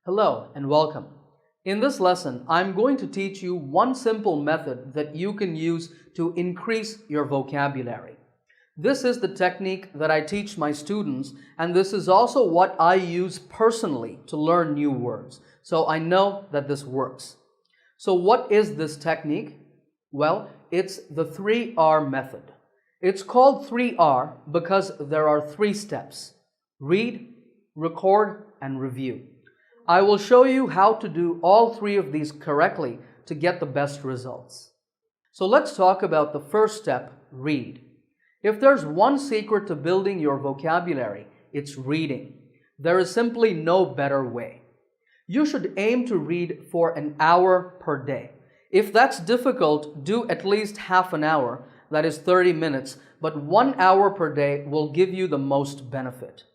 Hello and welcome. In this lesson, I'm going to teach you one simple method that you can use to increase your vocabulary. This is the technique that I teach my students, and this is also what I use personally to learn new words. So I know that this works. So what is this technique? Well, it's the 3R method. It's called 3R because there are 3 steps: read, record, and review. I will show you how to do all 3 of these correctly to get the best results. So let's talk about the first step, read. If there's one secret to building your vocabulary, it's reading. There is simply no better way. You should aim to read for an hour per day. If that's difficult, do at least half an hour, that is 30 minutes, but 1 hour per day will give you the most benefit.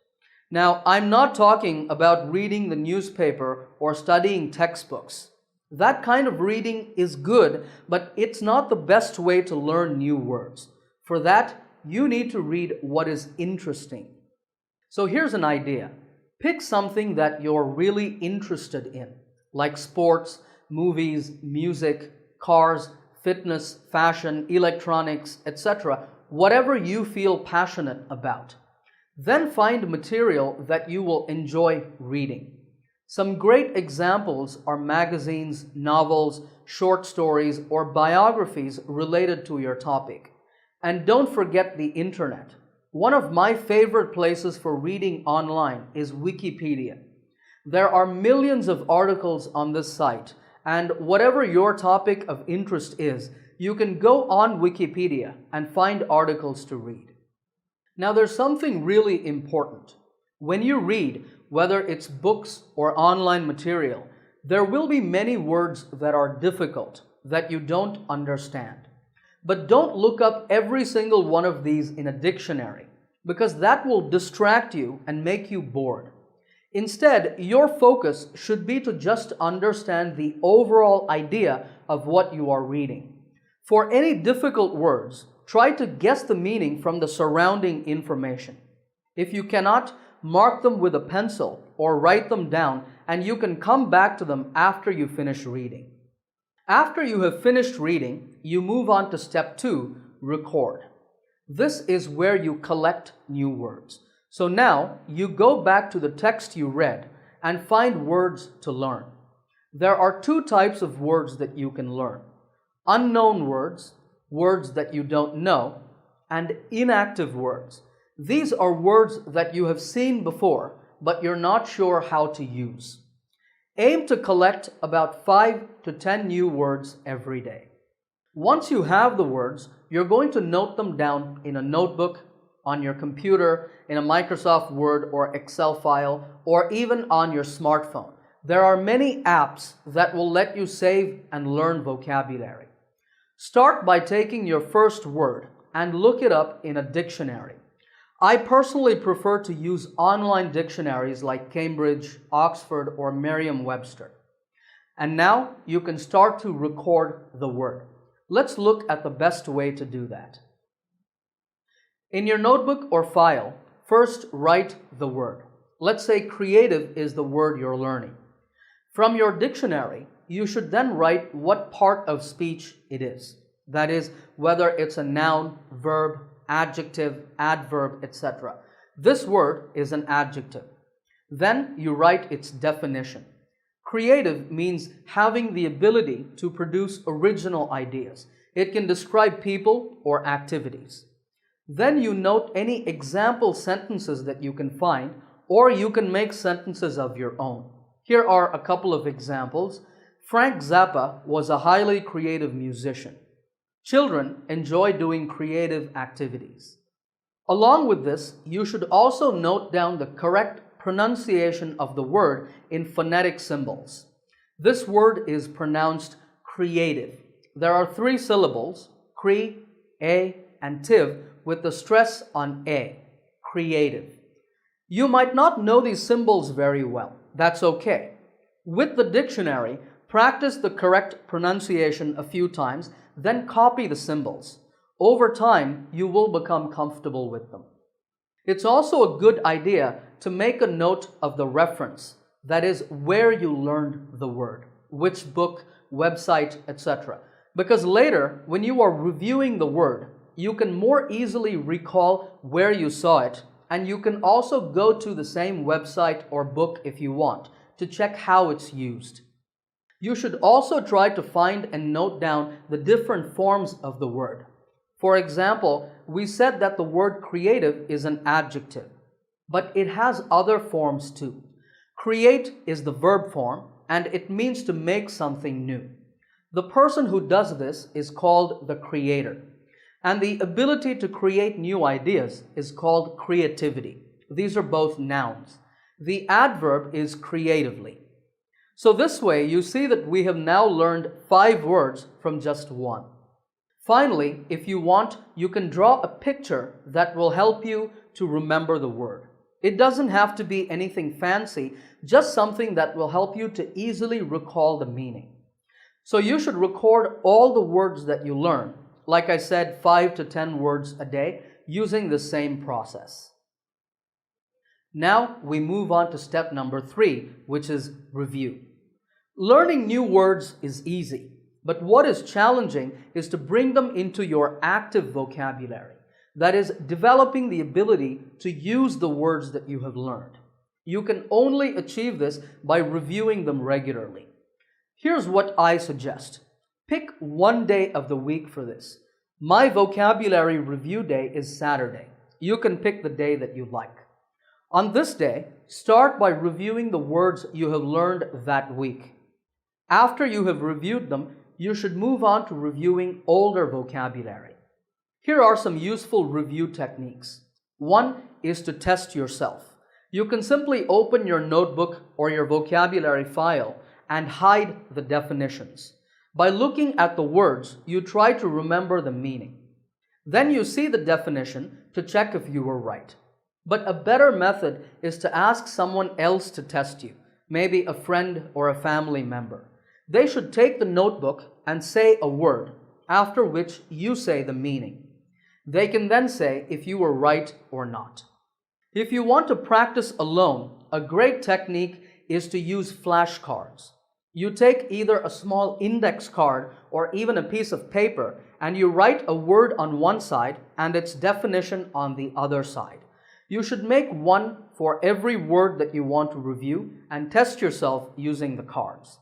Now, I'm not talking about reading the newspaper or studying textbooks. That kind of reading is good, but it's not the best way to learn new words. For that, you need to read what is interesting. So here's an idea. Pick something that you're really interested in, like sports, movies, music, cars, fitness, fashion, electronics, etc., whatever you feel passionate about. Then find material that you will enjoy reading. Some great examples are magazines, novels, short stories, or biographies related to your topic. And don't forget the internet. One of my favorite places for reading online is Wikipedia. There are millions of articles on this site, and whatever your topic of interest is, you can go on Wikipedia and find articles to read. Now, there's something really important. When you read, whether it's books or online material, there will be many words that are difficult, that you don't understand. But don't look up every single one of these in a dictionary, because that will distract you and make you bored. Instead, your focus should be to just understand the overall idea of what you are reading. For any difficult words, try to guess the meaning from the surrounding information. If you cannot, mark them with a pencil or write them down, and you can come back to them after you finish reading. After you have finished reading, you move on to step 2, record. This is where you collect new words. So now you go back to the text you read and find words to learn. There are 2 types of words that you can learn: unknown words, words that you don't know, and inactive words. These are words that you have seen before, but you're not sure how to use. Aim to collect about 5 to 10 new words every day. Once you have the words, you're going to note them down in a notebook, on your computer, in a Microsoft Word or Excel file, or even on your smartphone. There are many apps that will let you save and learn vocabulary. Start by taking your first word and look it up in a dictionary. I personally prefer to use online dictionaries like Cambridge, Oxford, or Merriam-Webster. And now you can start to record the word. Let's look at the best way to do that. In your notebook or file, first write the word. Let's say creative is the word you're learning. From your dictionary, you should then write what part of speech it is. That is, whether it's a noun, verb, adjective, adverb, etc. This word is an adjective. Then you write its definition. Creative means having the ability to produce original ideas. It can describe people or activities. Then you note any example sentences that you can find, or you can make sentences of your own. Here are a couple of examples. Frank Zappa was a highly creative musician. Children enjoy doing creative activities. Along with this, you should also note down the correct pronunciation of the word in phonetic symbols. This word is pronounced creative. There are 3 syllables, cre, a, and tiv, with the stress on a, creative. You might not know these symbols very well. That's okay. With the dictionary, practice the correct pronunciation a few times, then copy the symbols. Over time, you will become comfortable with them. It's also a good idea to make a note of the reference. That is where you learned the word, which book, website, etc. Because later, when you are reviewing the word, you can more easily recall where you saw it, and you can also go to the same website or book if you want to check how it's used. You should also try to find and note down the different forms of the word. For example, we said that the word creative is an adjective, but it has other forms too. Create is the verb form, and it means to make something new. The person who does this is called the creator. And the ability to create new ideas is called creativity. These are both nouns. The adverb is creatively. So this way, you see that we have now learned 5 words from just one. Finally, if you want, you can draw a picture that will help you to remember the word. It doesn't have to be anything fancy, just something that will help you to easily recall the meaning. So you should record all the words that you learn, like I said, 5 to 10 words a day, using the same process. Now we move on to step number 3, which is review. Learning new words is easy, but what is challenging is to bring them into your active vocabulary. That is, developing the ability to use the words that you have learned. You can only achieve this by reviewing them regularly. Here's what I suggest. Pick one day of the week for this. My vocabulary review day is Saturday. You can pick the day that you like. On this day, start by reviewing the words you have learned that week. After you have reviewed them, you should move on to reviewing older vocabulary. Here are some useful review techniques. One is to test yourself. You can simply open your notebook or your vocabulary file and hide the definitions. By looking at the words, you try to remember the meaning. Then you see the definition to check if you were right. But a better method is to ask someone else to test you, maybe a friend or a family member. They should take the notebook and say a word, after which you say the meaning. They can then say if you were right or not. If you want to practice alone, a great technique is to use flashcards. You take either a small index card or even a piece of paper and you write a word on one side and its definition on the other side. You should make one for every word that you want to review and test yourself using the cards.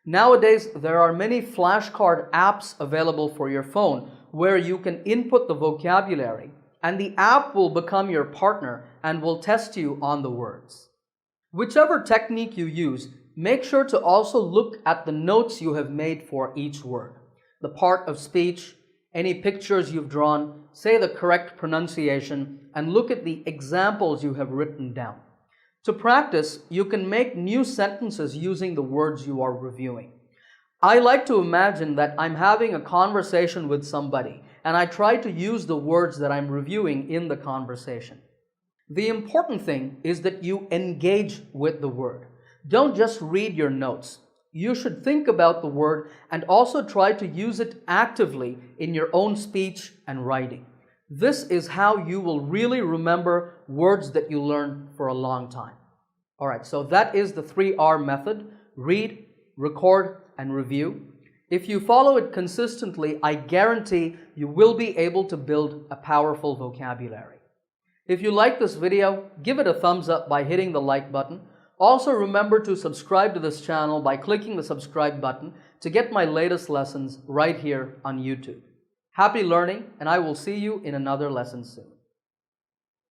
Nowadays, there are many flashcard apps available for your phone where you can input the vocabulary and the app will become your partner and will test you on the words. Whichever technique you use, make sure to also look at the notes you have made for each word, the part of speech, any pictures you've drawn, say the correct pronunciation, and look at the examples you have written down. To practice, you can make new sentences using the words you are reviewing. I like to imagine that I'm having a conversation with somebody, and I try to use the words that I'm reviewing in the conversation. The important thing is that you engage with the word. Don't just read your notes. You should think about the word and also try to use it actively in your own speech and writing. This is how you will really remember words that you learn for a long time. All right, so that is the 3R method: read, record, and review. If you follow it consistently, I guarantee you will be able to build a powerful vocabulary. If you like this video, give it a thumbs up by hitting the like button. Also remember to subscribe to this channel by clicking the subscribe button to get my latest lessons right here on YouTube. Happy learning, and I will see you in another lesson soon.